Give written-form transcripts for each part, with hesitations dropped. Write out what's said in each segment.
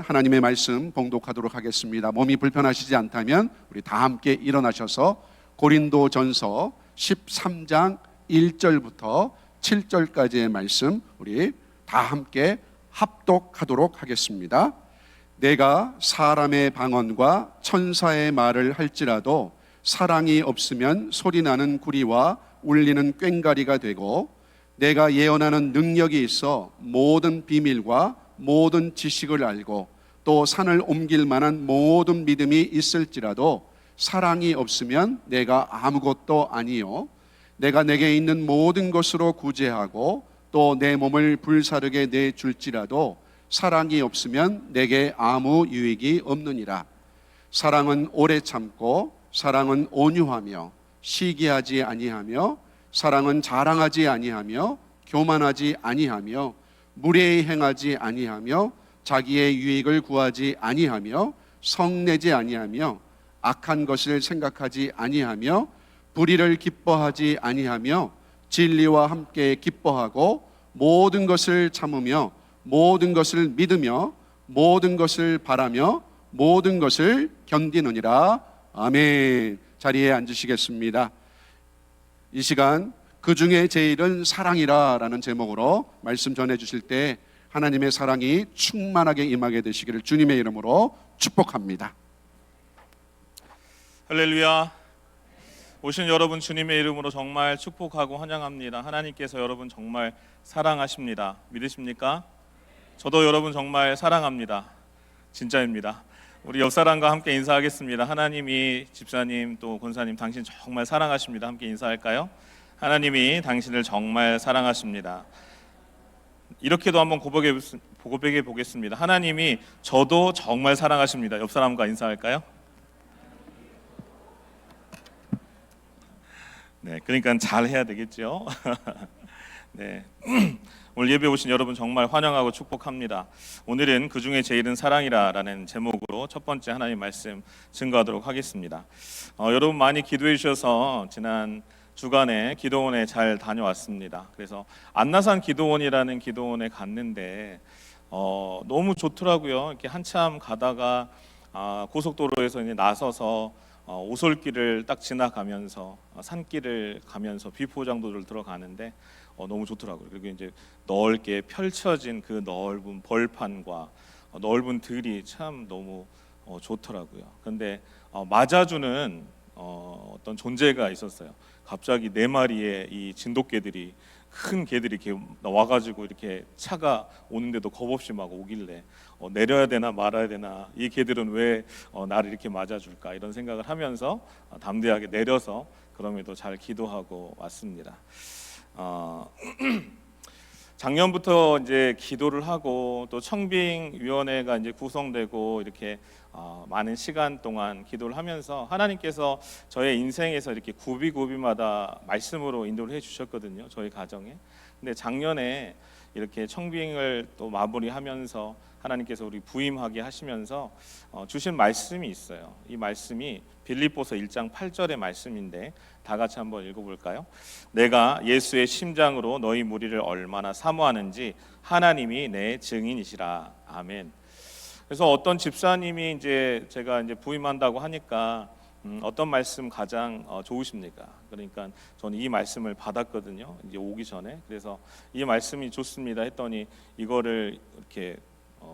하나님의 말씀 봉독하도록 하겠습니다. 몸이 불편하시지 않다면 우리 다 함께 일어나셔서 고린도전서 13장 1절부터 7절까지의 말씀 우리 다 함께 합독하도록 하겠습니다. 내가 사람의 방언과 천사의 말을 할지라도 사랑이 없으면 소리나는 구리와 울리는 꽹과리가 되고, 내가 예언하는 능력이 있어 모든 비밀과 모든 지식을 알고 또 산을 옮길 만한 모든 믿음이 있을지라도 사랑이 없으면 내가 아무것도 아니요, 내가 내게 있는 모든 것으로 구제하고 또 내 몸을 불사르게 내줄지라도 사랑이 없으면 내게 아무 유익이 없느니라. 사랑은 오래 참고 사랑은 온유하며 시기하지 아니하며 사랑은 자랑하지 아니하며 교만하지 아니하며 무례히 행하지 아니하며 자기의 유익을 구하지 아니하며 성내지 아니하며 악한 것을 생각하지 아니하며 불의를 기뻐하지 아니하며 진리와 함께 기뻐하고 모든 것을 참으며 모든 것을 믿으며 모든 것을 바라며 모든 것을 견디느니라. 아멘. 자리에 앉으시겠습니다. 이 시간 그 중에 제일은 사랑이라 라는 제목으로 말씀 전해 주실 때 하나님의 사랑이 충만하게 임하게 되시기를 주님의 이름으로 축복합니다. 할렐루야. 오신 여러분 주님의 이름으로 정말 축복하고 환영합니다. 하나님께서 여러분 정말 사랑하십니다. 믿으십니까? 저도 여러분 정말 사랑합니다. 진짜입니다. 우리 옆 사람과 함께 인사하겠습니다. 하나님이, 집사님 또 권사님, 당신 정말 사랑하십니다. 함께 인사할까요? 하나님이 당신을 정말 사랑하십니다. 이렇게도 한번 고백해 보겠습니다. 하나님이 저도 정말 사랑하십니다. 옆 사람과 인사할까요? 네, 그러니까 잘 해야 되겠죠. 네. 오늘 예배 오신 여러분 정말 환영하고 축복합니다. 오늘은 그 중에 제일은 사랑이라라는 제목으로 첫 번째 하나님 말씀 증거하도록 하겠습니다. 여러분 많이 기도해 주셔서 지난 주간에 기도원에 잘 다녀왔습니다. 그래서 안나산 기도원이라는 기도원에 갔는데 너무 좋더라고요. 이렇게 한참 가다가 고속도로에서 이제 나서서 오솔길을 딱 지나가면서 산길을 가면서 비포장도를 들어가는데 너무 좋더라고요. 그리고 이제 넓게 펼쳐진 그 넓은 벌판과 넓은 들이 참 너무 좋더라고요. 그런데 맞아주는 어떤 존재가 있었어요. 갑자기 4마리의 이 진돗개들이, 큰 개들이 이렇게 와가지고 이렇게 차가 오는데도 겁없이 막 오길래 내려야 되나 말아야 되나, 이 개들은 왜 나를 이렇게 맞아줄까, 이런 생각을 하면서 담대하게 내려서 그럼에도 잘 기도하고 왔습니다. 작년부터 이제 기도를 하고 또 청빙위원회가 이제 구성되고 이렇게 많은 시간 동안 기도를 하면서 하나님께서 저의 인생에서 이렇게 구비구비마다 말씀으로 인도를 해주셨거든요. 저희 가정에. 근데 작년에 이렇게 청빙을 또 마무리하면서 하나님께서 우리 부임하게 하시면서 주신 말씀이 있어요. 이 말씀이 빌립보서 1장 8절의 말씀인데 다 같이 한번 읽어볼까요? 내가 예수의 심장으로 너희 무리를 얼마나 사모하는지 하나님이 내 증인이시라. 아멘. 그래서 어떤 집사님이 이제 제가 이제 부임한다고 하니까 어떤 말씀 가장 좋으십니까? 그러니까 저는 이 말씀을 받았거든요. 이제 오기 전에. 그래서 이 말씀이 좋습니다 했더니 이거를 이렇게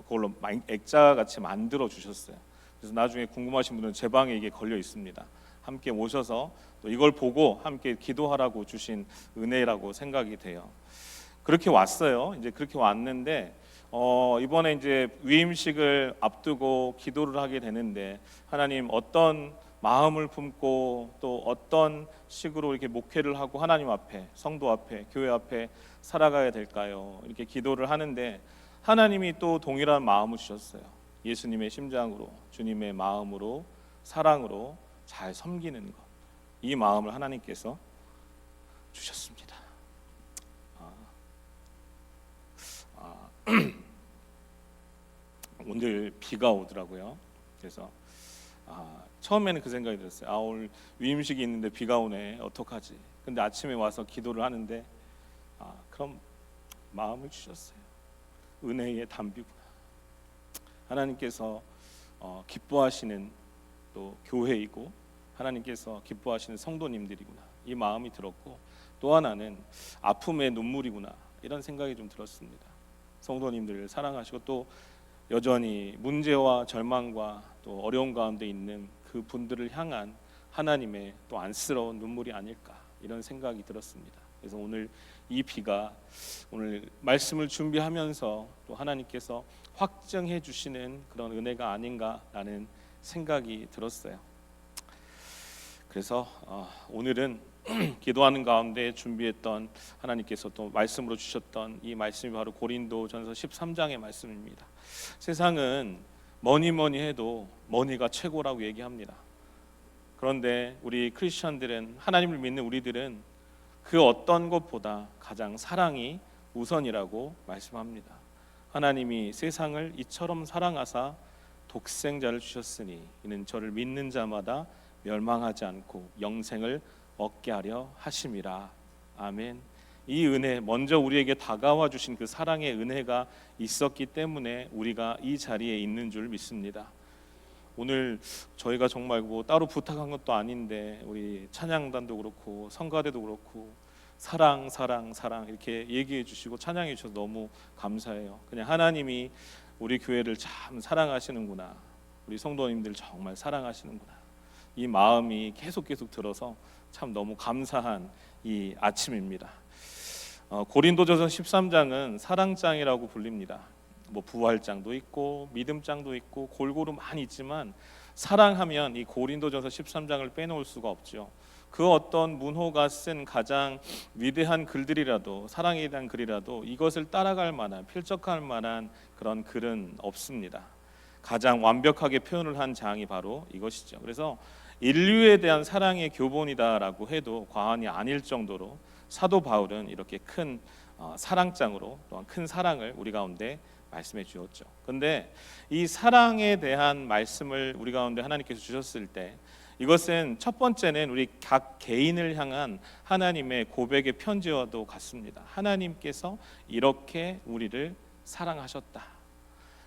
그걸로 액자같이 만들어 주셨어요. 그래서 나중에 궁금하신 분은 제 방에 이게 걸려 있습니다. 함께 오셔서 또 이걸 보고 함께 기도하라고 주신 은혜라고 생각이 돼요. 그렇게 왔어요. 이제 그렇게 왔는데 이번에 이제 위임식을 앞두고 기도를 하게 되는데 하나님 어떤 마음을 품고 또 어떤 식으로 이렇게 목회를 하고 하나님 앞에, 성도 앞에, 교회 앞에 살아가야 될까요? 이렇게 기도를 하는데 하나님이 또 동일한 마음을 주셨어요. 예수님의 심장으로, 주님의 마음으로, 사랑으로 잘 섬기는 것, 이 마음을 하나님께서 주셨습니다. 오늘 비가 오더라고요. 그래서 처음에는 그 생각이 들었어요. 오늘 위임식이 있는데 비가 오네, 어떡하지? 근데 아침에 와서 기도를 하는데 그럼 마음을 주셨어요. 은혜의 담비구나. 하나님께서 기뻐하시는 또 교회이고 하나님께서 기뻐하시는 성도님들이구나, 이 마음이 들었고, 또 하나는 아픔의 눈물이구나, 이런 생각이 좀 들었습니다. 성도님들을 사랑하시고 또 여전히 문제와 절망과 또 어려움 가운데 있는 그 분들을 향한 하나님의 또 안쓰러운 눈물이 아닐까, 이런 생각이 들었습니다. 그래서 오늘 이 비가 오늘 말씀을 준비하면서 또 하나님께서 확증해 주시는 그런 은혜가 아닌가라는 생각이 들었어요. 그래서 오늘은 기도하는 가운데 준비했던 하나님께서 또 말씀으로 주셨던 이 말씀이 바로 고린도전서 13장의 말씀입니다. 세상은 뭐니 해도 머니가 최고라고 얘기합니다. 그런데 우리 크리스천들은, 하나님을 믿는 우리들은 그 어떤 것보다 가장 사랑이 우선이라고 말씀합니다. 하나님이 세상을 이처럼 사랑하사 독생자를 주셨으니 이는 저를 믿는 자마다 멸망하지 않고 영생을 얻게 하려 하심이라. 아멘. 이 은혜, 먼저 우리에게 다가와 주신 그 사랑의 은혜가 있었기 때문에 우리가 이 자리에 있는 줄 믿습니다. 오늘 저희가 정말 뭐 따로 부탁한 것도 아닌데 우리 찬양단도 그렇고 성가대도 그렇고 사랑 이렇게 얘기해 주시고 찬양해 주셔서 너무 감사해요. 그냥 하나님이 우리 교회를 참 사랑하시는구나, 우리 성도님들 정말 사랑하시는구나, 이 마음이 계속 들어서 참 너무 감사한 이 아침입니다. 고린도전서 13장은 사랑장이라고 불립니다. 뭐 부활장도 있고 믿음장도 있고 골고루 많이 있지만 사랑하면 이 고린도전서 13장을 빼놓을 수가 없죠. 그 어떤 문호가 쓴 가장 위대한 글들이라도, 사랑에 대한 글이라도 이것을 따라갈 만한, 필적할 만한 그런 글은 없습니다. 가장 완벽하게 표현을 한 장이 바로 이것이죠. 그래서 인류에 대한 사랑의 교본이다라고 해도 과언이 아닐 정도로 사도 바울은 이렇게 큰 사랑장으로 또한 큰 사랑을 우리 가운데 말씀해 주었죠. 그런데 이 사랑에 대한 말씀을 우리 가운데 하나님께서 주셨을 때, 이것은 첫 번째는 우리 각 개인을 향한 하나님의 고백의 편지와도 같습니다. 하나님께서 이렇게 우리를 사랑하셨다.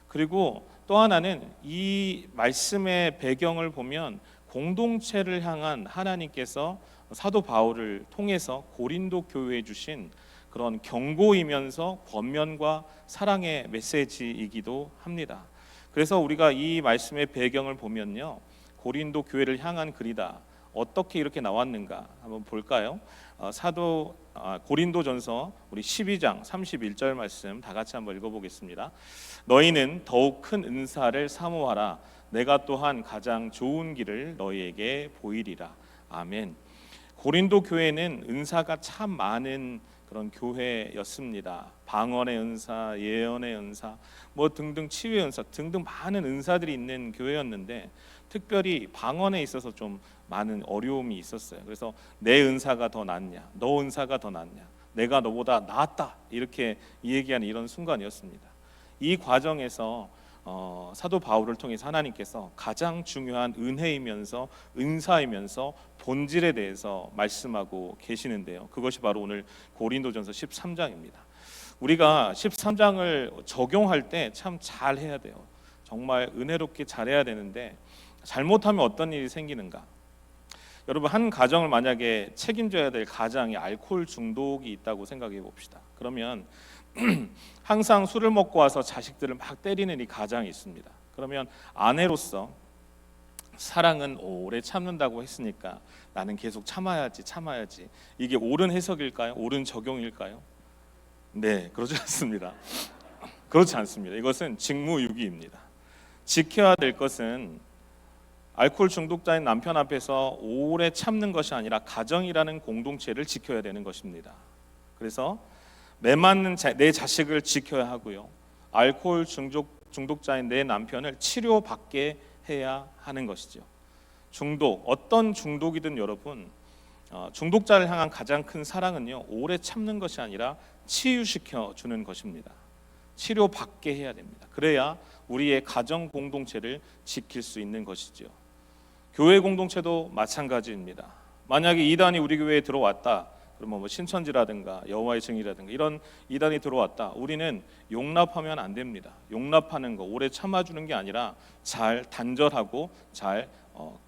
그리고 또 하나는 이 말씀의 배경을 보면 공동체를 향한 하나님께서 사도 바울을 통해서 고린도 교회에 주신 그런 경고이면서 권면과 사랑의 메시지이기도 합니다. 그래서 우리가 이 말씀의 배경을 보면요, 고린도 교회를 향한 글이다. 어떻게 이렇게 나왔는가 한번 볼까요? 고린도전서 우리 12장 31절 말씀 다 같이 한번 읽어보겠습니다. 너희는 더욱 큰 은사를 사모하라. 내가 또한 가장 좋은 길을 너희에게 보이리라. 아멘. 고린도 교회는 은사가 참 많은 그런 교회였습니다. 방언의 은사, 예언의 은사, 뭐 등등 치유의 은사 등등 많은 은사들이 있는 교회였는데 특별히 방언에 있어서 좀 많은 어려움이 있었어요. 그래서 내 은사가 더 낫냐, 너 은사가 더 낫냐, 내가 너보다 낫다, 이렇게 얘기하는 이런 순간이었습니다. 이 과정에서 사도 바울을 통해서 하나님께서 가장 중요한 은혜이면서 은사이면서 본질에 대해서 말씀하고 계시는데요. 그것이 바로 오늘 고린도전서 13장입니다. 우리가 13장을 적용할 때 참 잘해야 돼요. 정말 은혜롭게 잘해야 되는데 잘못하면 어떤 일이 생기는가? 여러분, 한 가정을 만약에 책임져야 될 가장이 알코올 중독이 있다고 생각해 봅시다. 그러면 항상 술을 먹고 와서 자식들을 막 때리는 이 가장이 있습니다. 그러면 아내로서 사랑은 오래 참는다고 했으니까 나는 계속 참아야지. 이게 옳은 해석일까요? 옳은 적용일까요? 네, 그렇지 않습니다. 그렇지 않습니다. 이것은 직무유기입니다. 지켜야 될 것은 알코올 중독자인 남편 앞에서 오래 참는 것이 아니라 가정이라는 공동체를 지켜야 되는 것입니다. 그래서 매맞는 내 자식을 지켜야 하고요, 알코올 중독자인 내 남편을 치료받게 해야 하는 것이죠. 중독, 어떤 중독이든 여러분, 중독자를 향한 가장 큰 사랑은요, 오래 참는 것이 아니라 치유시켜 주는 것입니다. 치료받게 해야 됩니다. 그래야 우리의 가정 공동체를 지킬 수 있는 것이죠. 교회 공동체도 마찬가지입니다. 만약에 이단이 우리 교회에 들어왔다, 그러면 뭐 신천지라든가 여호와의 증인이라든가 이런 이단이 들어왔다. 우리는 용납하면 안 됩니다. 용납하는 거, 오래 참아주는 게 아니라 잘 단절하고 잘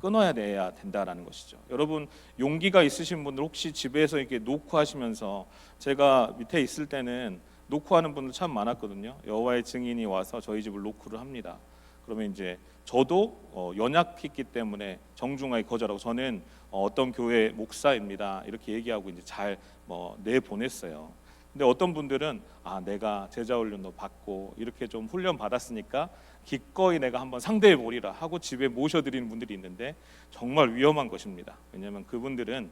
끊어야 된다라는 것이죠. 여러분, 용기가 있으신 분들 혹시 집에서 이렇게 노크하시면서, 제가 밑에 있을 때는 노크하는 분들 참 많았거든요. 여호와의 증인이 와서 저희 집을 노크를 합니다. 그러면 이제 저도 연약했기 때문에 정중하게 거절하고, 저는 어떤 교회 목사입니다 이렇게 얘기하고 이제 잘 내보냈어요. 근데 어떤 분들은 내가 제자 훈련도 받고 이렇게 좀 훈련 받았으니까 기꺼이 내가 한번 상대해 보리라 하고 집에 모셔드리는 분들이 있는데, 정말 위험한 것입니다. 왜냐하면 그분들은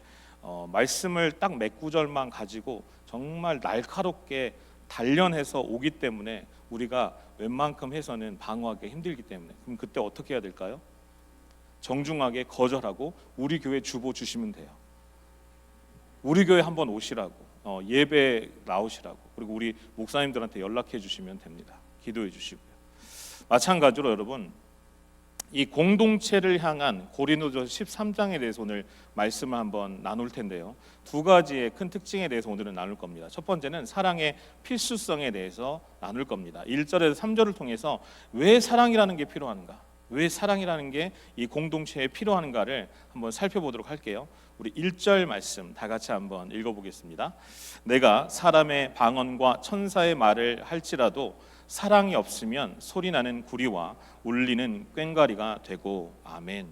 말씀을 딱 몇 구절만 가지고 정말 날카롭게 단련해서 오기 때문에 우리가 웬만큼 해서는 방어하기 힘들기 때문에, 그럼 그때 어떻게 해야 될까요? 정중하게 거절하고 우리 교회 주보 주시면 돼요. 우리 교회 한번 오시라고, 예배 나오시라고, 그리고 우리 목사님들한테 연락해 주시면 됩니다. 기도해 주시고요. 마찬가지로 여러분, 이 공동체를 향한 고린도전서 13장에 대해서 오늘 말씀을 한번 나눌 텐데요. 두 가지의 큰 특징에 대해서 오늘은 나눌 겁니다. 첫 번째는 사랑의 필수성에 대해서 나눌 겁니다. 1절에서 3절을 통해서 왜 사랑이라는 게 필요한가, 왜 사랑이라는 게 이 공동체에 필요한가를 한번 살펴보도록 할게요. 우리 1절 말씀 다 같이 한번 읽어보겠습니다. 내가 사람의 방언과 천사의 말을 할지라도 사랑이 없으면 소리나는 구리와 울리는 꽹과리가 되고. 아멘.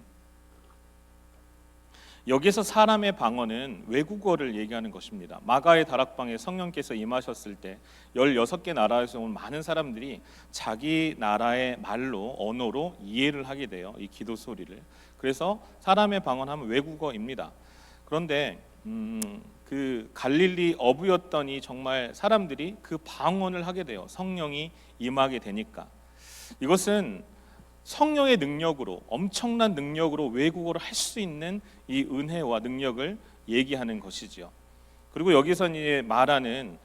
여기서 사람의 방언은 외국어를 얘기하는 것입니다. 마가의 다락방에 성령께서 임하셨을 때 16개 나라에서 온 많은 사람들이 자기 나라의 말로, 언어로 이해를 하게 돼요, 이 기도 소리를. 그래서 사람의 방언하면 외국어입니다. 그런데 그 갈릴리 어부였더니 정말 사람들이 그 방언을 하게 돼요. 성령이 임하게 되니까. 이것은 성령의 능력으로, 엄청난 능력으로 외국어를 할 수 있는 이 은혜와 능력을 얘기하는 것이지요. 그리고 여기서 이제 말하는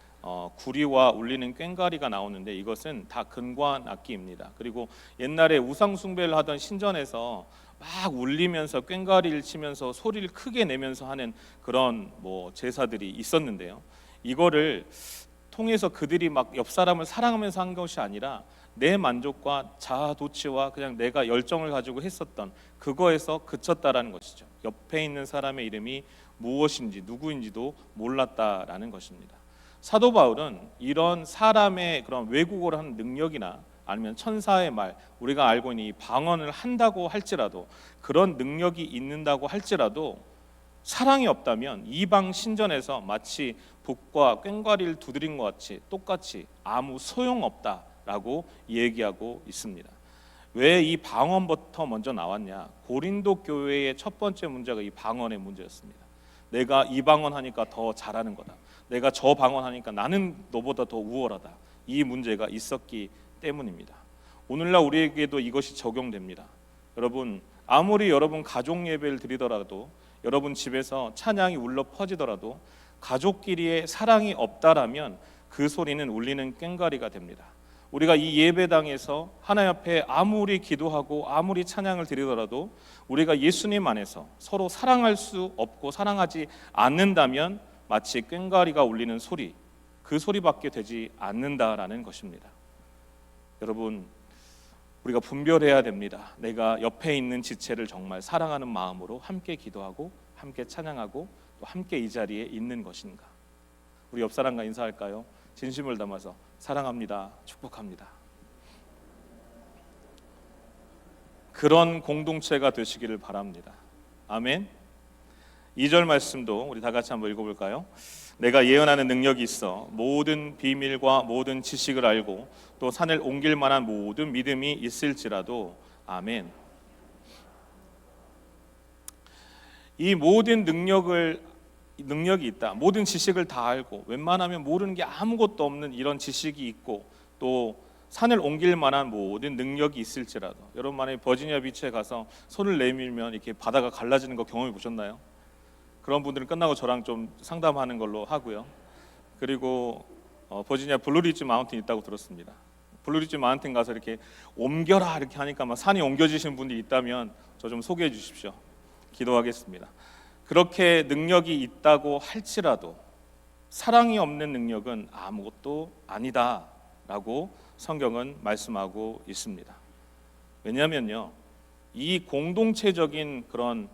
구리와 울리는 꽹과리가 나오는데, 이것은 다 근관 악기입니다. 그리고 옛날에 우상 숭배를 하던 신전에서 막 울리면서 꽹과리를 치면서 소리를 크게 내면서 하는 그런 제사들이 있었는데요. 이거를 통해서 그들이 막 옆 사람을 사랑하면서 한 것이 아니라 내 만족과 자아 도취와 그냥 내가 열정을 가지고 했었던 그거에서 그쳤다라는 것이죠. 옆에 있는 사람의 이름이 무엇인지 누구인지도 몰랐다라는 것입니다. 사도 바울은 이런 사람의 그런 외국어를 하는 능력이나 아니면 천사의 말, 우리가 알고 있는 이 방언을 한다고 할지라도, 그런 능력이 있는다고 할지라도 사랑이 없다면 이방 신전에서 마치 북과 꽹과리를 두드린 것 같이 똑같이 아무 소용없다라고 얘기하고 있습니다. 왜 이 방언부터 먼저 나왔냐? 고린도 교회의 첫 번째 문제가 이 방언의 문제였습니다. 내가 이 방언 하니까 더 잘하는 거다, 내가 저 방언 하니까 나는 너보다 더 우월하다, 이 문제가 있었기 때문입니다. 오늘날 우리에게도 이것이 적용됩니다. 여러분, 아무리 여러분 가족 예배를 드리더라도, 여러분 집에서 찬양이 울려 퍼지더라도 가족끼리의 사랑이 없다라면 그 소리는 울리는 꽹과리가 됩니다. 우리가 이 예배당에서 하나님 앞에 아무리 기도하고 아무리 찬양을 드리더라도 우리가 예수님 안에서 서로 사랑할 수 없고 사랑하지 않는다면 마치 꽹과리가 울리는 소리, 그 소리밖에 되지 않는다라는 것입니다. 여러분, 우리가 분별해야 됩니다. 내가 옆에 있는 지체를 정말 사랑하는 마음으로 함께 기도하고 함께 찬양하고 또 함께 이 자리에 있는 것인가. 우리 옆 사람과 인사할까요? 진심을 담아서 사랑합니다, 축복합니다. 그런 공동체가 되시기를 바랍니다. 아멘. 2절 말씀도 우리 다 같이 한번 읽어볼까요? 내가 예언하는 능력이 있어 모든 비밀과 모든 지식을 알고 또 산을 옮길 만한 모든 믿음이 있을지라도. 아멘. 이 모든 능력이 있다, 모든 지식을 다 알고 웬만하면 모르는 게 아무것도 없는 이런 지식이 있고 또 산을 옮길 만한 모든 능력이 있을지라도. 여러분, 만약에 버지니아 비치에 가서 손을 내밀면 이렇게 바다가 갈라지는 거 경험해 보셨나요? 그런 분들은 끝나고 저랑 좀 상담하는 걸로 하고요. 그리고 버지니아 블루리지 마운틴 있다고 들었습니다. 블루리지 마운틴 가서 이렇게 옮겨라 이렇게 하니까 막 산이 옮겨지시는 분들이 있다면 저 좀 소개해 주십시오. 기도하겠습니다. 그렇게 능력이 있다고 할지라도 사랑이 없는 능력은 아무것도 아니다라고 성경은 말씀하고 있습니다. 왜냐하면요, 이 공동체적인 그런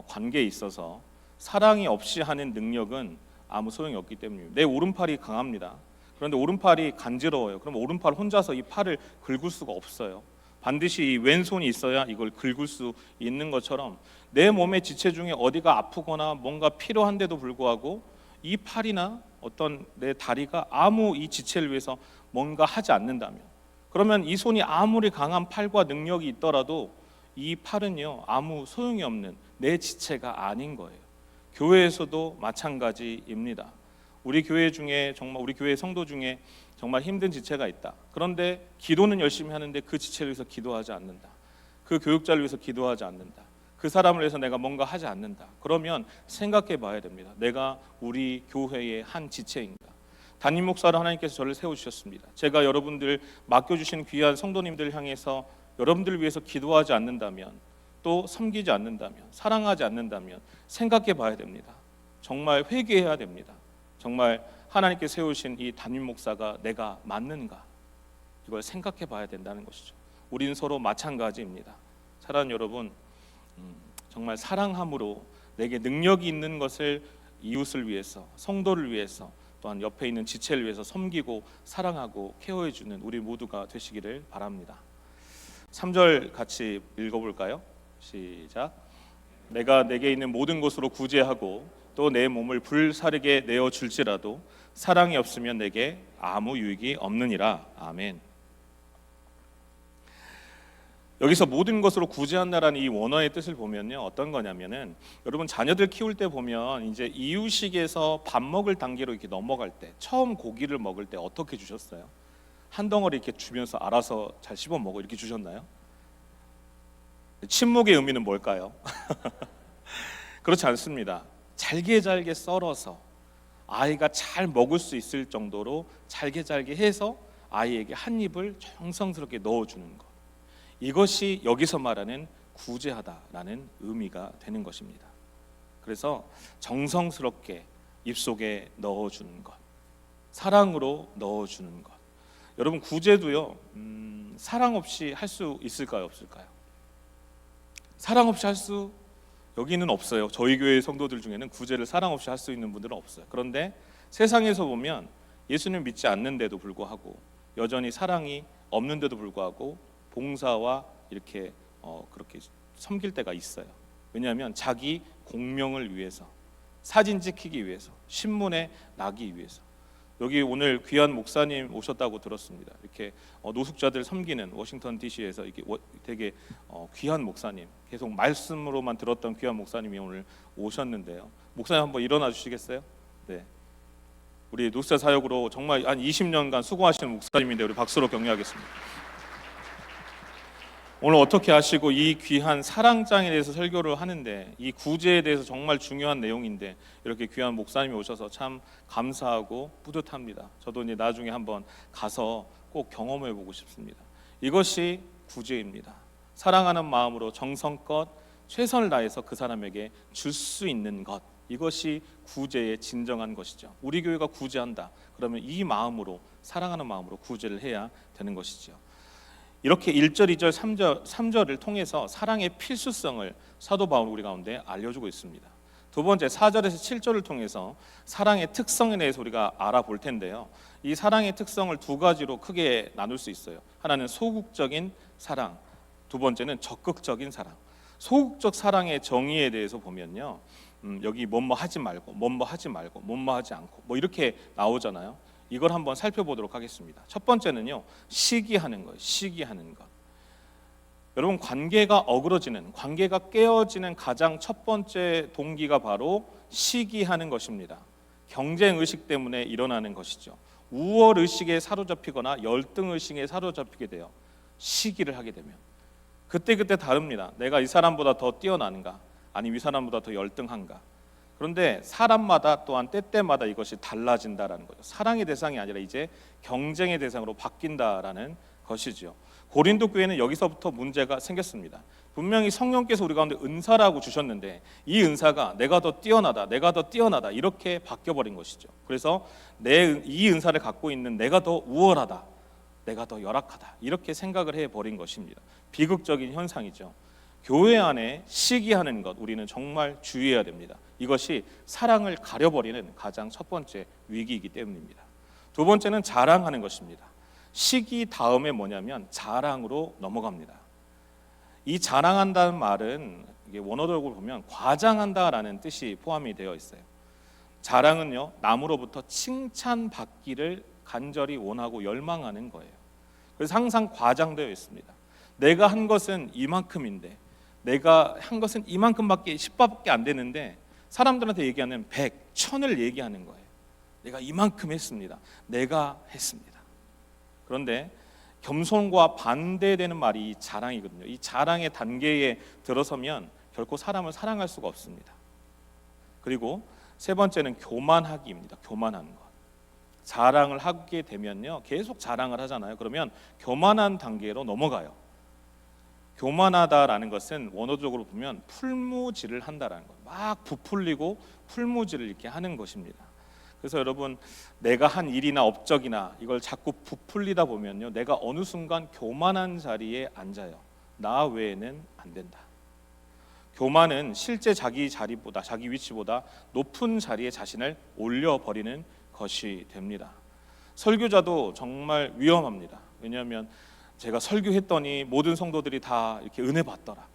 관계에 있어서 사랑이 없이 하는 능력은 아무 소용이 없기 때문입니다. 내 오른팔이 강합니다. 그런데 오른팔이 간지러워요. 그럼 오른팔 혼자서 이 팔을 긁을 수가 없어요. 반드시 이 왼손이 있어야 이걸 긁을 수 있는 것처럼 내 몸의 지체 중에 어디가 아프거나 뭔가 필요한데도 불구하고 이 팔이나 어떤 내 다리가 아무 이 지체를 위해서 뭔가 하지 않는다면, 그러면 이 손이 아무리 강한 팔과 능력이 있더라도 이 팔은요 아무 소용이 없는 내 지체가 아닌 거예요. 교회에서도 마찬가지입니다. 우리 교회 중에 정말 우리 교회 성도 중에 정말 힘든 지체가 있다. 그런데 기도는 열심히 하는데 그 지체를 위해서 기도하지 않는다. 그 교육자를 위해서 기도하지 않는다. 그 사람을 위해서 내가 뭔가 하지 않는다. 그러면 생각해 봐야 됩니다. 내가 우리 교회의 한 지체인가? 담임 목사로 하나님께서 저를 세워주셨습니다. 제가 여러분들 맡겨주신 귀한 성도님들 향해서 여러분들을 위해서 기도하지 않는다면, 또 섬기지 않는다면, 사랑하지 않는다면 생각해 봐야 됩니다. 정말 회개해야 됩니다. 정말 하나님께 세우신 이 담임 목사가 내가 맞는가? 이걸 생각해 봐야 된다는 것이죠. 우리는 서로 마찬가지입니다. 사랑하는 여러분, 정말 사랑함으로 내게 능력이 있는 것을 이웃을 위해서, 성도를 위해서, 또한 옆에 있는 지체를 위해서 섬기고 사랑하고 케어해 주는 우리 모두가 되시기를 바랍니다. 3절 같이 읽어볼까요? 시작. 내가 내게 있는 모든 것으로 구제하고 또 내 몸을 불사르게 내어줄지라도 사랑이 없으면 내게 아무 유익이 없느니라. 아멘. 여기서 모든 것으로 구제한다라는 이 원어의 뜻을 보면요, 어떤 거냐면은 여러분 자녀들 키울 때 보면 이제 이유식에서 밥 먹을 단계로 이렇게 넘어갈 때, 처음 고기를 먹을 때 어떻게 주셨어요? 한 덩어리 이렇게 주면서 알아서 잘 씹어 먹어 이렇게 주셨나요? 침묵의 의미는 뭘까요? 그렇지 않습니다. 잘게 잘게 썰어서 아이가 잘 먹을 수 있을 정도로 잘게 잘게 해서 아이에게 한 입을 정성스럽게 넣어주는 것, 이것이 여기서 말하는 구제하다라는 의미가 되는 것입니다. 그래서 정성스럽게 입속에 넣어주는 것, 사랑으로 넣어주는 것. 여러분 구제도요, 사랑 없이 할 수 있을까요, 없을까요? 사랑 없이 할 수 여기는 없어요. 저희 교회 성도들 중에는 구제를 사랑 없이 할 수 있는 분들은 없어요. 그런데 세상에서 보면 예수님 믿지 않는데도 불구하고 여전히 사랑이 없는데도 불구하고 봉사와 이렇게 그렇게 섬길 때가 있어요. 왜냐하면 자기 공명을 위해서, 사진 찍히기 위해서, 신문에 나기 위해서. 여기 오늘 귀한 목사님 오셨다고 들었습니다. 이렇게 노숙자들 섬기는 워싱턴 DC에서 이게 되게 귀한 목사님, 계속 말씀으로만 들었던 귀한 목사님이 오늘 오셨는데요. 목사님 한번 일어나 주시겠어요? 네. 우리 노숙자 사역으로 정말 한 20년간 수고하시는 목사님인데 우리 박수로 격려하겠습니다. 오늘 어떻게 하시고 이 귀한 사랑장에 대해서 설교를 하는데, 이 구제에 대해서 정말 중요한 내용인데 이렇게 귀한 목사님이 오셔서 참 감사하고 뿌듯합니다. 저도 이제 나중에 한번 가서 꼭 경험해 보고 싶습니다. 이것이 구제입니다. 사랑하는 마음으로 정성껏 최선을 다해서 그 사람에게 줄 수 있는 것, 이것이 구제의 진정한 것이죠. 우리 교회가 구제한다 그러면 이 마음으로, 사랑하는 마음으로 구제를 해야 되는 것이죠. 이렇게 1절, 2절, 3절을 통해서 사랑의 필수성을 사도 바울이 우리 가운데 알려주고 있습니다. 두 번째 4절에서 7절을 통해서 사랑의 특성에 대해서 우리가 알아볼 텐데요. 이 사랑의 특성을 두 가지로 크게 나눌 수 있어요. 하나는 소극적인 사랑, 두 번째는 적극적인 사랑. 소극적 사랑의 정의에 대해서 보면요, 여기 뭐뭐 하지 말고, 뭐뭐 하지 말고, 뭐뭐 하지 않고 뭐 이렇게 나오잖아요. 이걸 한번 살펴보도록 하겠습니다. 첫 번째는요, 시기하는 거예요. 시기하는 것. 여러분 관계가 어그러지는, 관계가 깨어지는 가장 첫 번째 동기가 바로 시기하는 것입니다. 경쟁 의식 때문에 일어나는 것이죠. 우월 의식에 사로잡히거나 열등 의식에 사로잡히게 돼요. 시기를 하게 되면 그때 다릅니다. 내가 이 사람보다 더 뛰어나는가, 아니면 이 사람보다 더 열등한가. 그런데 사람마다 또한 때때마다 이것이 달라진다라는 거죠. 사랑의 대상이 아니라 이제 경쟁의 대상으로 바뀐다라는 것이죠. 고린도 교회는 여기서부터 문제가 생겼습니다. 분명히 성령께서 우리 가운데 은사라고 주셨는데 이 은사가 내가 더 뛰어나다, 내가 더 뛰어나다 이렇게 바뀌어버린 것이죠. 그래서 이 은사를 갖고 있는 내가 더 우월하다, 내가 더 열악하다 이렇게 생각을 해버린 것입니다. 비극적인 현상이죠. 교회 안에 시기하는 것 우리는 정말 주의해야 됩니다. 이것이 사랑을 가려버리는 가장 첫 번째 위기이기 때문입니다. 두 번째는 자랑하는 것입니다. 시기 다음에 뭐냐면 자랑으로 넘어갑니다. 이 자랑한다는 말은 이게 원어적으로 보면 과장한다라는 뜻이 포함이 되어 있어요. 자랑은요, 남으로부터 칭찬받기를 간절히 원하고 열망하는 거예요. 그래서 항상 과장되어 있습니다. 내가 한 것은 이만큼인데, 내가 한 것은 이만큼밖에 10밖에 안 되는데 사람들한테 얘기하는 100, 1000을 얘기하는 거예요. 내가 이만큼 했습니다. 내가 했습니다. 그런데 겸손과 반대되는 말이 이 자랑이거든요. 이 자랑의 단계에 들어서면 결코 사람을 사랑할 수가 없습니다. 그리고 세 번째는 교만하기입니다. 교만하는 것. 자랑을 하게 되면요, 계속 자랑을 하잖아요. 그러면 교만한 단계로 넘어가요. 교만하다라는 것은 원어적으로 보면 풀무질을 한다라는 것. 막 부풀리고 풀무질을 이렇게 하는 것입니다. 그래서 여러분, 내가 한 일이나 업적이나 이걸 자꾸 부풀리다 보면요, 내가 어느 순간 교만한 자리에 앉아요. 나 외에는 안 된다. 교만은 실제 자기 자리보다, 자기 위치보다 높은 자리에 자신을 올려버리는 것이 됩니다. 설교자도 정말 위험합니다. 왜냐하면 제가 설교했더니 모든 성도들이 다 이렇게 은혜 받더라.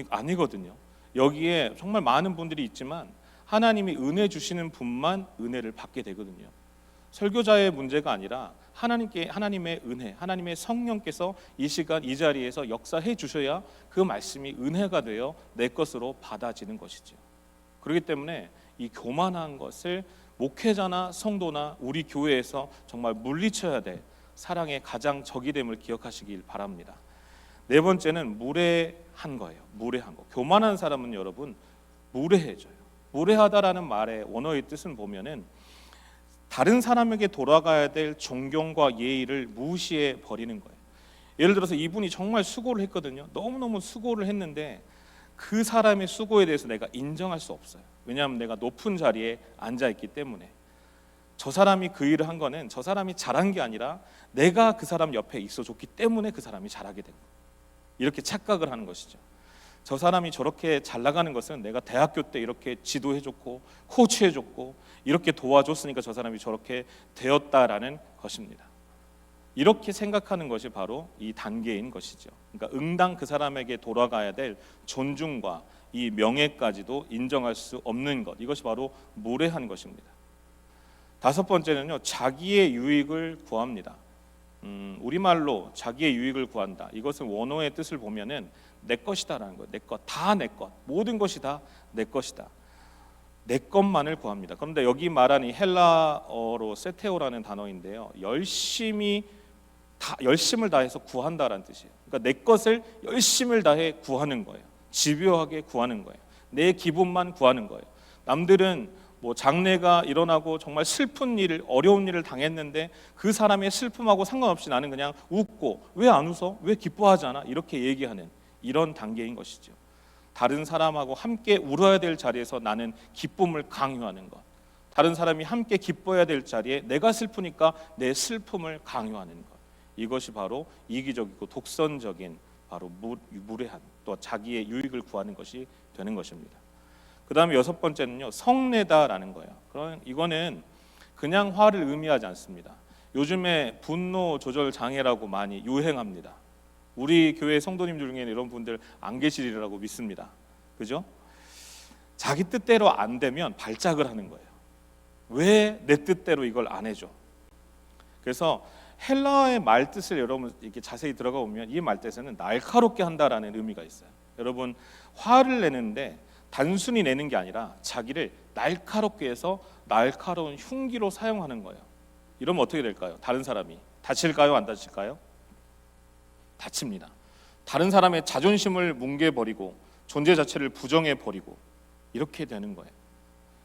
아니거든요. 여기에 정말 많은 분들이 있지만 하나님이 은혜 주시는 분만 은혜를 받게 되거든요. 설교자의 문제가 아니라 하나님의 은혜, 하나님의 성령께서 이 시간 이 자리에서 역사해 주셔야 그 말씀이 은혜가 되어 내 것으로 받아지는 것이죠. 그렇기 때문에 이 교만한 것을 목회자나 성도나 우리 교회에서 정말 물리쳐야 될 사랑의 가장 적이됨을 기억하시길 바랍니다. 네 번째는 무례한 거예요. 무례한 거. 교만한 사람은 여러분 무례해져요. 무례하다라는 말의 원어의 뜻은 보면은 다른 사람에게 돌아가야 될 존경과 예의를 무시해 버리는 거예요. 예를 들어서 이분이 정말 수고를 했거든요. 너무너무 수고를 했는데 그 사람의 수고에 대해서 내가 인정할 수 없어요. 왜냐하면 내가 높은 자리에 앉아 있기 때문에. 저 사람이 그 일을 한 거는 저 사람이 잘한 게 아니라 내가 그 사람 옆에 있어줬기 때문에 그 사람이 잘하게 된 거예요. 이렇게 착각을 하는 것이죠. 저 사람이 저렇게 잘 나가는 것은 내가 대학교 때 이렇게 지도해줬고 코치해줬고 이렇게 도와줬으니까 저 사람이 저렇게 되었다라는 것입니다. 이렇게 생각하는 것이 바로 이 단계인 것이죠. 그러니까 응당 그 사람에게 돌아가야 될 존중과 이 명예까지도 인정할 수 없는 것, 이것이 바로 무례한 것입니다. 다섯 번째는요, 자기의 유익을 구합니다. 우리말로 자기의 유익을 구한다. 이것은 원어의 뜻을 보면은 내 것이다라는 거예요. 내 것, 다 내 것, 모든 것이 다 내 것이다. 내 것만을 구합니다. 그런데 여기 말한 이 헬라어로 세테오라는 단어인데요, 열심을 다해서 구한다라는 뜻이에요. 그러니까 내 것을 열심을 다해 구하는 거예요. 집요하게 구하는 거예요. 내 기분만 구하는 거예요. 남들은 뭐 장례가 일어나고 정말 슬픈 일을, 어려운 일을 당했는데 그 사람의 슬픔하고 상관없이 나는 그냥 웃고, 왜 안 웃어? 왜 기뻐하지 않아? 이렇게 얘기하는 이런 단계인 것이죠. 다른 사람하고 함께 울어야 될 자리에서 나는 기쁨을 강요하는 것, 다른 사람이 함께 기뻐해야 될 자리에 내가 슬프니까 내 슬픔을 강요하는 것, 이것이 바로 이기적이고 독선적인 바로 무례한, 또 자기의 유익을 구하는 것이 되는 것입니다. 그 다음에 여섯 번째는요, 성내다라는 거예요. 그럼 이거는 그냥 화를 의미하지 않습니다. 요즘에 분노 조절 장애라고 많이 유행합니다. 우리 교회 성도님 중에는 이런 분들 안 계시리라고 믿습니다. 그죠? 자기 뜻대로 안 되면 발작을 하는 거예요. 왜 내 뜻대로 이걸 안 해줘? 그래서 헬라어의 말뜻을 여러분 이렇게 자세히 들어가 보면 이 말뜻에는 날카롭게 한다라는 의미가 있어요. 여러분, 화를 내는데 단순히 내는 게 아니라 자기를 날카롭게 해서 날카로운 흉기로 사용하는 거예요. 이러면 어떻게 될까요? 다른 사람이 다칠까요? 안 다칠까요? 다칩니다. 다른 사람의 자존심을 뭉개버리고 존재 자체를 부정해버리고 이렇게 되는 거예요.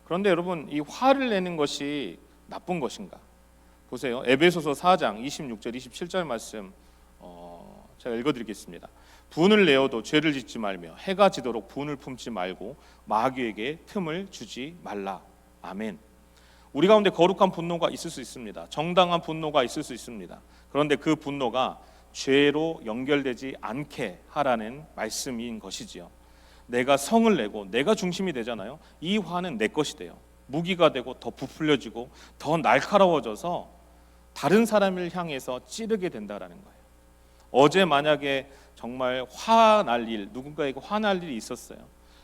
그런데 여러분, 이 화를 내는 것이 나쁜 것인가? 보세요. 에베소서 4장 26절 27절 말씀 제가 읽어드리겠습니다. 분을 내어도 죄를 짓지 말며 해가 지도록 분을 품지 말고 마귀에게 틈을 주지 말라. 아멘. 우리 가운데 거룩한 분노가 있을 수 있습니다. 정당한 분노가 있을 수 있습니다. 그런데 그 분노가 죄로 연결되지 않게 하라는 말씀인 것이지요. 내가 성을 내고 내가 중심이 되잖아요. 이 화는 내 것이 돼요. 무기가 되고 더 부풀려지고 더 날카로워져서 다른 사람을 향해서 찌르게 된다라는 거예요. 어제 만약에 정말 화날 일, 누군가에게 화날 일이 있었어요.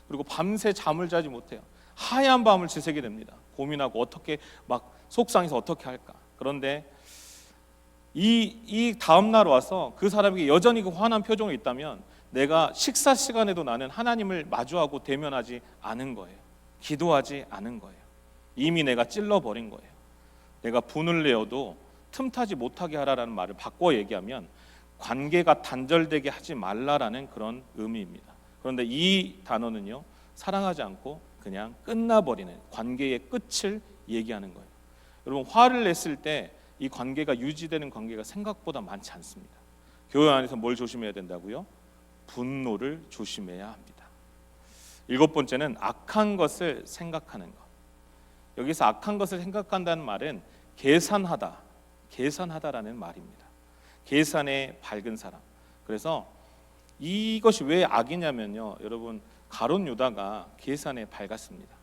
그리고 밤새 잠을 자지 못해요. 하얀 밤을 지새게 됩니다. 고민하고 어떻게 막 속상해서 어떻게 할까. 그런데 이 다음 날 와서 그 사람에게 여전히 그 화난 표정이 있다면 내가 식사 시간에도 나는 하나님을 마주하고 대면하지 않은 거예요. 기도하지 않은 거예요. 이미 내가 찔러버린 거예요. 내가 분을 내어도 틈타지 못하게 하라라는 말을 바꿔 얘기하면 관계가 단절되게 하지 말라라는 그런 의미입니다. 그런데 이 단어는요, 사랑하지 않고 그냥 끝나버리는 관계의 끝을 얘기하는 거예요. 여러분, 화를 냈을 때 이 관계가 유지되는 관계가 생각보다 많지 않습니다. 교회 안에서 뭘 조심해야 된다고요? 분노를 조심해야 합니다. 7번째는 악한 것을 생각하는 것. 여기서 악한 것을 생각한다는 말은 계산하다라는 말입니다. 계산에 밝은 사람. 그래서 이것이 왜 악이냐면요, 여러분, 가룟 유다가 계산에 밝았습니다.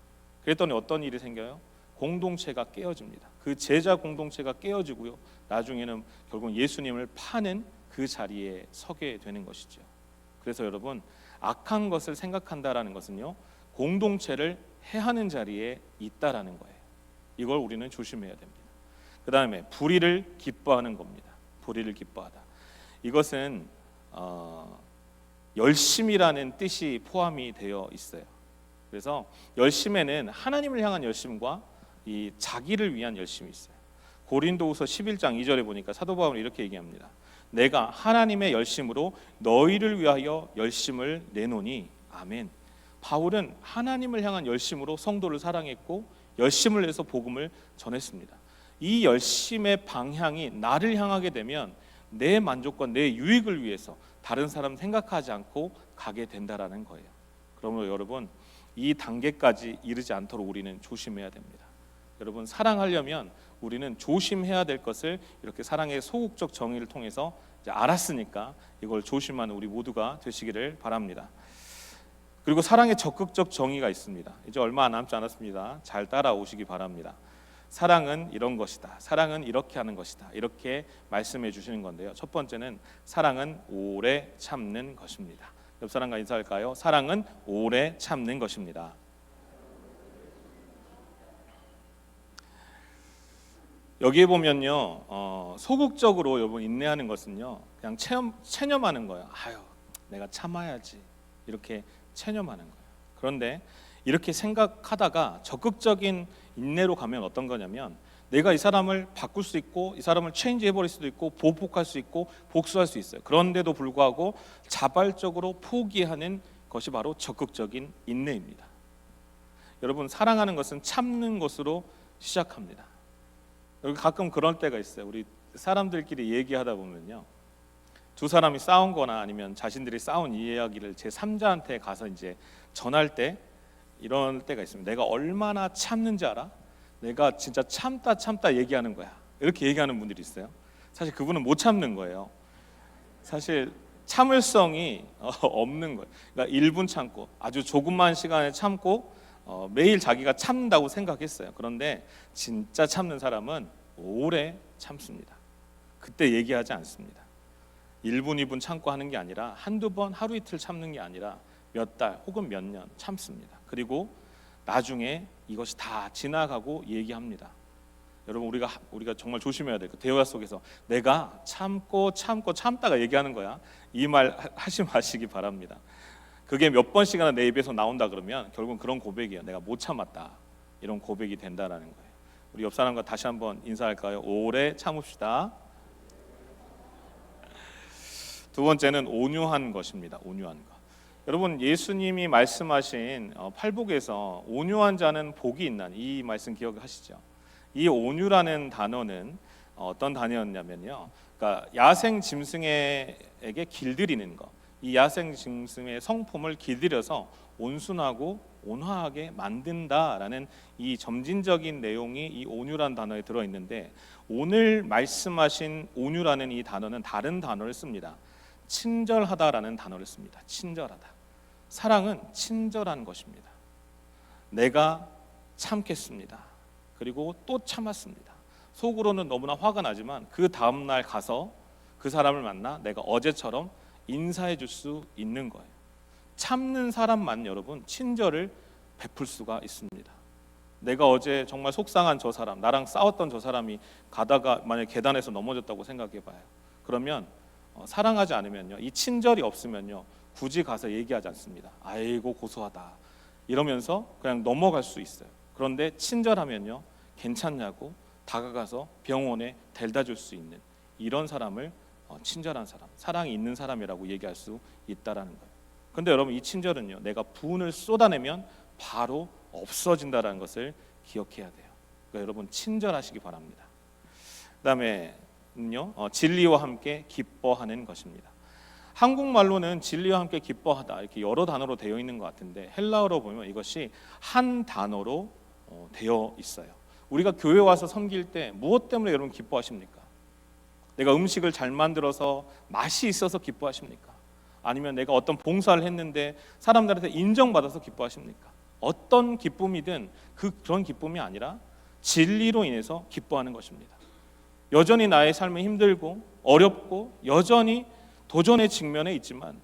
그랬더니 어떤 일이 생겨요? 공동체가 깨어집니다. 그 제자 공동체가 깨어지고요, 나중에는 결국 예수님을 파는 그 자리에 서게 되는 것이죠. 그래서 여러분, 악한 것을 생각한다라는 것은요, 공동체를 해하는 자리에 있다라는 거예요. 이걸 우리는 조심해야 됩니다. 그 다음에 불의를 기뻐하는 겁니다. 불의를 기뻐하다. 이것은 열심이라는 뜻이 포함이 되어 있어요. 그래서 열심에는 하나님을 향한 열심과 이 자기를 위한 열심이 있어요. 고린도후서 11장 2절에 보니까 사도 바울은 이렇게 얘기합니다. 내가 하나님의 열심으로 너희를 위하여 열심을 내노니. 아멘. 바울은 하나님을 향한 열심으로 성도를 사랑했고 열심을 내서 복음을 전했습니다. 이 열심의 방향이 나를 향하게 되면 내 만족과 내 유익을 위해서 다른 사람 생각하지 않고 가게 된다라는 거예요. 그러므로 여러분, 이 단계까지 이르지 않도록 우리는 조심해야 됩니다. 여러분, 사랑하려면 우리는 조심해야 될 것을 이렇게 사랑의 소극적 정의를 통해서 이제 알았으니까 이걸 조심하는 우리 모두가 되시기를 바랍니다. 그리고 사랑의 적극적 정의가 있습니다. 이제 얼마 안 남지 않았습니다. 잘 따라오시기 바랍니다. 사랑은 이런 것이다. 사랑은 이렇게 하는 것이다. 이렇게 말씀해 주시는 건데요. 첫 번째는 사랑은 오래 참는 것입니다. 옆 사람과 인사할까요? 사랑은 오래 참는 것입니다. 여기에 보면요, 소극적으로 여러분 인내하는 것은요, 그냥 체념하는 거예요. 아유, 내가 참아야지, 이렇게 체념하는 거예요. 그런데 이렇게 생각하다가 적극적인 인내로 가면 어떤 거냐면, 내가 이 사람을 바꿀 수 있고 이 사람을 체인지해버릴 수도 있고 보복할 수 있고 복수할 수 있어요. 그런데도 불구하고 자발적으로 포기하는 것이 바로 적극적인 인내입니다. 여러분, 사랑하는 것은 참는 것으로 시작합니다. 여기 가끔 그런 때가 있어요. 우리 사람들끼리 얘기하다 보면요, 두 사람이 싸운 거나 아니면 자신들이 싸운 이야기를 제3자한테 가서 이제 전할 때 이런 때가 있습니다. 내가 얼마나 참는지 알아? 내가 진짜 참다 얘기하는 거야. 이렇게 얘기하는 분들이 있어요. 사실 그분은 못 참는 거예요. 사실 참을성이 없는 거예요. 그러니까 1분 참고 아주 조금만 시간에 참고 매일 자기가 참는다고 생각했어요. 그런데 진짜 참는 사람은 오래 참습니다. 그때 얘기하지 않습니다. 1분, 2분 참고 하는 게 아니라 한두 번, 하루 이틀 참는 게 아니라 몇 달 혹은 몇 년 참습니다. 그리고 나중에 이것이 다 지나가고 얘기합니다. 여러분, 우리가 정말 조심해야 돼요. 그 대화 속에서 내가 참다가 얘기하는 거야, 이 말 하지 마시기 바랍니다. 그게 몇 번씩이나 내 입에서 나온다 그러면 결국은 그런 고백이에요. 내가 못 참았다, 이런 고백이 된다라는 거예요. 우리 옆 사람과 다시 한번 인사할까요? 오래 참읍시다. 두 번째는 온유한 것입니다. 온유한 것. 여러분, 예수님이 말씀하신 팔복에서 온유한 자는 복이 있나니, 이 말씀 기억하시죠? 이 온유라는 단어는 어떤 단어였냐면요, 그러니까 야생 짐승에게 길들이는 것, 이 야생 짐승의 성품을 길들여서 온순하고 온화하게 만든다라는 이 점진적인 내용이 이 온유란 단어에 들어 있는데, 오늘 말씀하신 온유라는 이 단어는 다른 단어를 씁니다. 친절하다라는 단어를 씁니다. 친절하다. 사랑은 친절한 것입니다. 내가 참겠습니다. 그리고 또 참았습니다. 속으로는 너무나 화가 나지만 그 다음 날 가서 그 사람을 만나 내가 어제처럼 인사해 줄 수 있는 거예요. 참는 사람만 여러분 친절을 베풀 수가 있습니다. 내가 어제 정말 속상한 저 사람, 나랑 싸웠던 저 사람이 가다가 만약 계단에서 넘어졌다고 생각해 봐요. 그러면 사랑하지 않으면요, 이 친절이 없으면요, 굳이 가서 얘기하지 않습니다. 아이고 고소하다 이러면서 그냥 넘어갈 수 있어요. 그런데 친절하면요, 괜찮냐고 다가가서 병원에 데려다 줄 수 있는 이런 사람을 친절한 사람, 사랑이 있는 사람이라고 얘기할 수 있다라는 거예요. 근데 여러분, 이 친절은요, 내가 분을 쏟아내면 바로 없어진다라는 것을 기억해야 돼요. 그러니까 여러분, 친절하시기 바랍니다. 그다음에는요, 진리와 함께 기뻐하는 것입니다. 한국말로는 진리와 함께 기뻐하다 이렇게 여러 단어로 되어 있는 것 같은데, 헬라어로 보면 이것이 한 단어로 되어 있어요. 우리가 교회 와서 섬길 때 무엇 때문에 여러분 기뻐하십니까? 내가 음식을 잘 만들어서 맛이 있어서 기뻐하십니까? 아니면 내가 어떤 봉사를 했는데 사람들한테 인정받아서 기뻐하십니까? 어떤 기쁨이든 그런 기쁨이 아니라 진리로 인해서 기뻐하는 것입니다. 여전히 나의 삶이 힘들고 어렵고 여전히 도전의 직면에 있지만,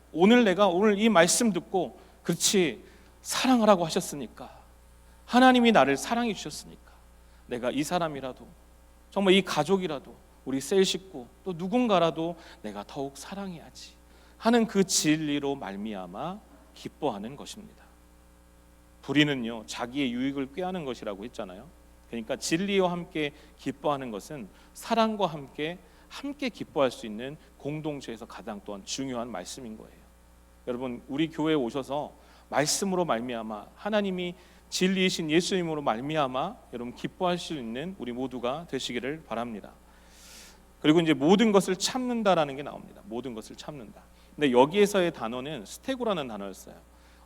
내가 오늘 이 말씀 듣고, 그렇지, 사랑하라고 하셨으니까, 하나님이 나를 사랑해 주셨으니까 내가 이 사람이라도, 정말 이 가족이라도, 우리 셀 식구, 또 누군가라도 내가 더욱 사랑해야지 하는 그 진리로 말미암아 기뻐하는 것입니다. 불의는요, 자기의 유익을 꾀하는 것이라고 했잖아요. 그러니까 진리와 함께 기뻐하는 것은 사랑과 함께 기뻐할 수 있는 공동체에서 가장 또한 중요한 말씀인 거예요. 여러분, 우리 교회에 오셔서 말씀으로 말미암아, 하나님이 진리이신 예수님으로 말미암아 여러분 기뻐할 수 있는 우리 모두가 되시기를 바랍니다. 그리고 이제 모든 것을 참는다라는 게 나옵니다. 모든 것을 참는다. 근데 여기에서의 단어는 스테고라는 단어였어요.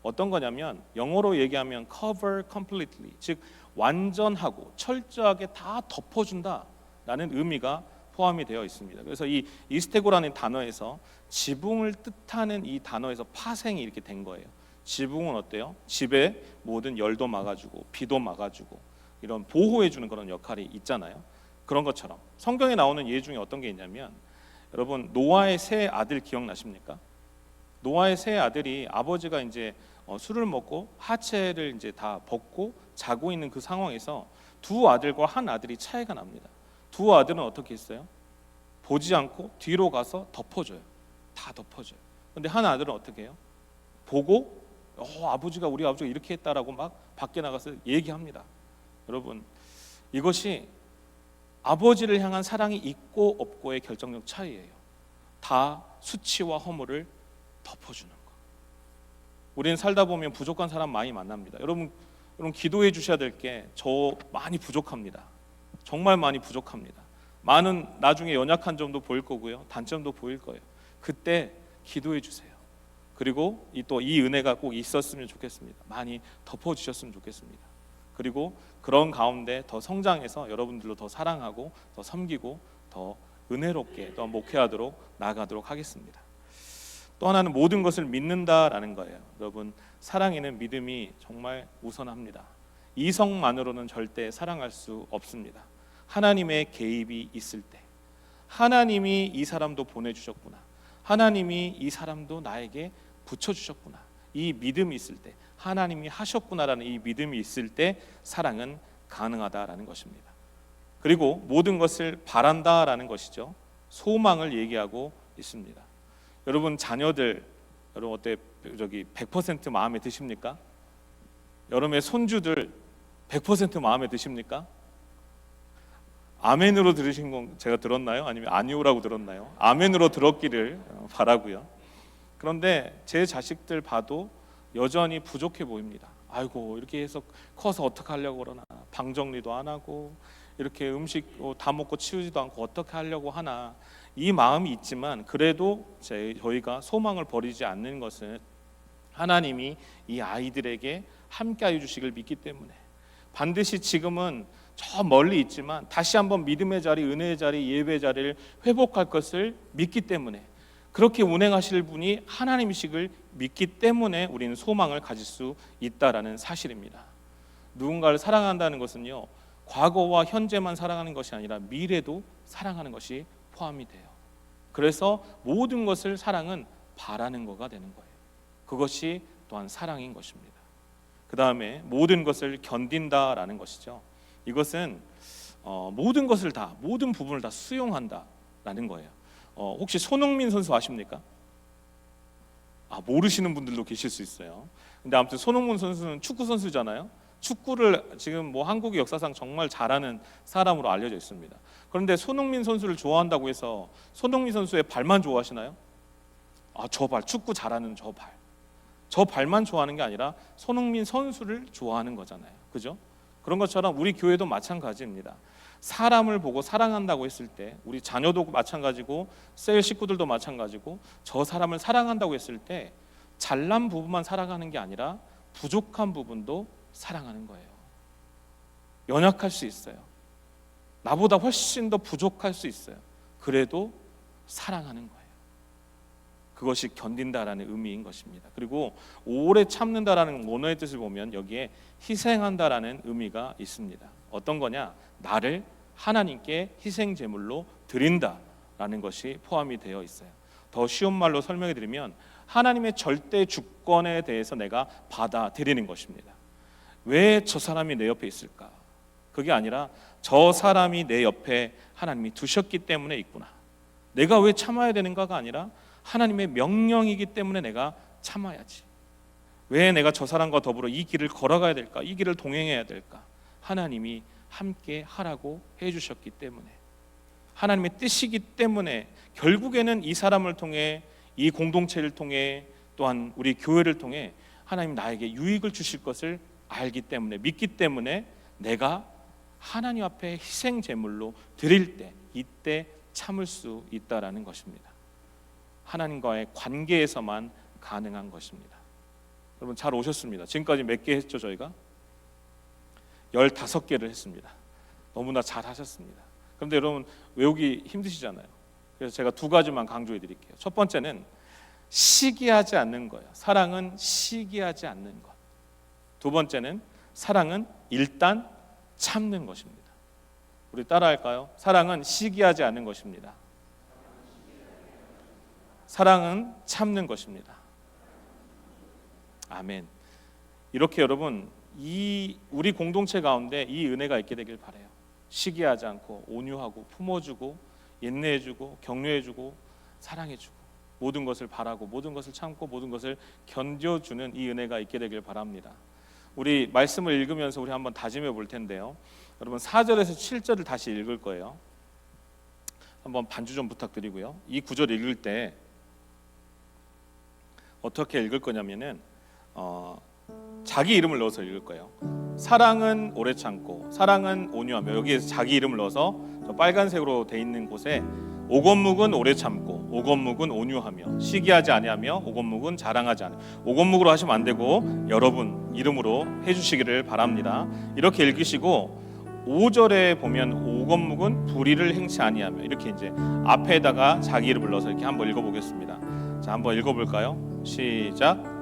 어떤 거냐면, 영어로 얘기하면 cover completely, 즉 완전하고 철저하게 다 덮어준다라는 의미가 포함이 되어 있습니다. 그래서 이 스테고라는 단어에서 지붕을 뜻하는 이 단어에서 파생이 이렇게 된 거예요. 지붕은 어때요? 집에 모든 열도 막아주고 비도 막아주고 이런 보호해주는 그런 역할이 있잖아요. 그런 것처럼 성경에 나오는 예 중에 어떤 게 있냐면, 여러분, 노아의 세 아들 기억나십니까? 노아의 세 아들이 아버지가 이제 술을 먹고 하체를 이제 다 벗고 자고 있는 그 상황에서 두 아들과 한 아들이 차이가 납니다. 두 아들은 어떻게 했어요? 보지 않고 뒤로 가서 덮어줘요. 다 덮어줘요. 근데 한 아들은 어떻게 해요? 보고 우리 아버지가 이렇게 했다라고 막 밖에 나가서 얘기합니다. 여러분, 이것이 아버지를 향한 사랑이 있고 없고의 결정적 차이예요. 다 수치와 허물을 덮어주는 거. 우리는 살다 보면 부족한 사람 많이 만납니다. 여러분 기도해 주셔야 될 게, 저 많이 부족합니다. 정말 많이 부족합니다. 많은 나중에 연약한 점도 보일 거고요, 단점도 보일 거예요. 그때 기도해 주세요. 그리고 이 은혜가 꼭 있었으면 좋겠습니다. 많이 덮어주셨으면 좋겠습니다. 그리고 그런 가운데 더 성장해서 여러분들로 더 사랑하고 더 섬기고 더 은혜롭게 또 목회하도록 나아가도록 하겠습니다. 또 하나는 모든 것을 믿는다라는 거예요. 여러분, 사랑에는 믿음이 정말 우선합니다. 이성만으로는 절대 사랑할 수 없습니다. 하나님의 개입이 있을 때, 하나님이 이 사람도 보내주셨구나, 하나님이 이 사람도 나에게 붙여주셨구나, 이 믿음이 있을 때, 하나님이 하셨구나라는 이 믿음이 있을 때 사랑은 가능하다라는 것입니다. 그리고 모든 것을 바란다라는 것이죠. 소망을 얘기하고 있습니다. 여러분, 자녀들 여러분 100% 마음에 드십니까? 여러분의 손주들 100% 마음에 드십니까? 아멘으로 들으신 건 제가 들었나요? 아니면 아니오라고 들었나요? 아멘으로 들었기를 바라고요. 그런데 제 자식들 봐도 여전히 부족해 보입니다. 아이고, 이렇게 해서 커서 어떻게 하려고 그러나, 방 정리도 안 하고 이렇게 음식 다 먹고 치우지도 않고 어떻게 하려고 하나, 이 마음이 있지만 그래도 저희가 소망을 버리지 않는 것은 하나님이 이 아이들에게 함께하여 주시길 믿기 때문에, 반드시 지금은 저 멀리 있지만 다시 한번 믿음의 자리, 은혜의 자리, 예배의 자리를 회복할 것을 믿기 때문에, 그렇게 운행하실 분이 하나님이식을 믿기 때문에 우리는 소망을 가질 수 있다라는 사실입니다. 누군가를 사랑한다는 것은요, 과거와 현재만 사랑하는 것이 아니라 미래도 사랑하는 것이 포함이 돼요. 그래서 모든 것을 사랑은 바라는 거가 되는 거예요. 그것이 또한 사랑인 것입니다. 그 다음에 모든 것을 견딘다라는 것이죠. 이것은 모든 것을 다, 모든 부분을 다 수용한다라는 거예요. 혹시 손흥민 선수 아십니까? 모르시는 분들도 계실 수 있어요. 근데 아무튼 손흥민 선수는 축구 선수잖아요. 축구를 지금 뭐 한국의 역사상 정말 잘하는 사람으로 알려져 있습니다. 그런데 손흥민 선수를 좋아한다고 해서 손흥민 선수의 발만 좋아하시나요? 저 발, 축구 잘하는 저 발, 저 발만 좋아하는 게 아니라 손흥민 선수를 좋아하는 거잖아요. 그죠? 그런 것처럼 우리 교회도 마찬가지입니다. 사람을 보고 사랑한다고 했을 때, 우리 자녀도 마찬가지고 셀 식구들도 마찬가지고, 저 사람을 사랑한다고 했을 때 잘난 부분만 사랑하는 게 아니라 부족한 부분도 사랑하는 거예요. 연약할 수 있어요. 나보다 훨씬 더 부족할 수 있어요. 그래도 사랑하는 거예요. 그것이 견딘다라는 의미인 것입니다. 그리고 오래 참는다라는 원어의 뜻을 보면 여기에 희생한다라는 의미가 있습니다. 어떤 거냐? 나를 하나님께 희생 제물로 드린다라는 것이 포함이 되어 있어요. 더 쉬운 말로 설명해 드리면 하나님의 절대 주권에 대해서 내가 받아들이는 것입니다. 왜 저 사람이 내 옆에 있을까? 그게 아니라 저 사람이 내 옆에 하나님이 두셨기 때문에 있구나. 내가 왜 참아야 되는가가 아니라 하나님의 명령이기 때문에 내가 참아야지. 왜 내가 저 사람과 더불어 이 길을 걸어가야 될까? 이 길을 동행해야 될까? 하나님이 함께 하라고 해주셨기 때문에, 하나님의 뜻이기 때문에, 결국에는 이 사람을 통해, 이 공동체를 통해, 또한 우리 교회를 통해 하나님 나에게 유익을 주실 것을 알기 때문에, 믿기 때문에 내가 하나님 앞에 희생 제물로 드릴 때, 이때 참을 수 있다라는 것입니다. 하나님과의 관계에서만 가능한 것입니다. 여러분 잘 오셨습니다. 지금까지 몇 개 했죠? 저희가 15개를 했습니다. 너무나 잘 하셨습니다. 그런데 여러분 외우기 힘드시잖아요. 그래서 제가 2가지만 강조해 드릴게요. 첫 번째는 시기하지 않는 거예요. 사랑은 시기하지 않는 것. 두 번째는 사랑은 일단 참는 것입니다. 우리 따라할까요? 사랑은 시기하지 않는 것입니다. 사랑은 참는 것입니다. 아멘. 이렇게 여러분 우리 공동체 가운데 이 은혜가 있게 되길 바라요. 시기하지 않고 온유하고 품어주고 인내해주고 격려해주고 사랑해주고 모든 것을 바라고 모든 것을 참고 모든 것을 견뎌주는 이 은혜가 있게 되길 바랍니다. 우리 말씀을 읽으면서 우리 한번 다짐해 볼 텐데요. 여러분 4절에서 7절을 다시 읽을 거예요. 한번 반주 좀 부탁드리고요. 이 구절 읽을 때 어떻게 읽을 거냐면은 자기 이름을 넣어서 읽을 거예요. 사랑은 오래 참고 사랑은 온유하며, 여기에서 자기 이름을 넣어서 저 빨간색으로 돼 있는 곳에 오건묵은 오래 참고 오건묵은 온유하며 시기하지 아니하며 오건묵은 자랑하지 않아. 오건묵으로 하시면 안 되고 여러분 이름으로 해주시기를 바랍니다. 이렇게 읽으시고 5절에 보면 오건묵은 불의를 행치 아니하며, 이렇게 이제 앞에다가 자기 이름을 넣어서 이렇게 한번 읽어보겠습니다. 자, 한번 읽어볼까요? 시작.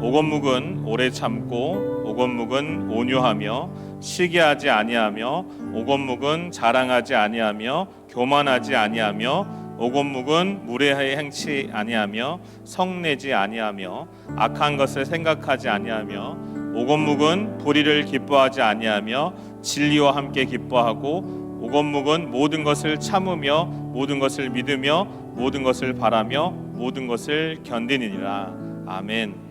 오건묵은 오래 참고 오건묵은 온유하며 시기하지 아니하며 오건묵은 자랑하지 아니하며 교만하지 아니하며 오건묵은 무례하게 행치 아니하며 성내지 아니하며 악한 것을 생각하지 아니하며 오건묵은 불의를 기뻐하지 아니하며 진리와 함께 기뻐하고 오건묵은 모든 것을 참으며 모든 것을 믿으며 모든 것을 바라며 모든 것을 견디느니라. 아멘.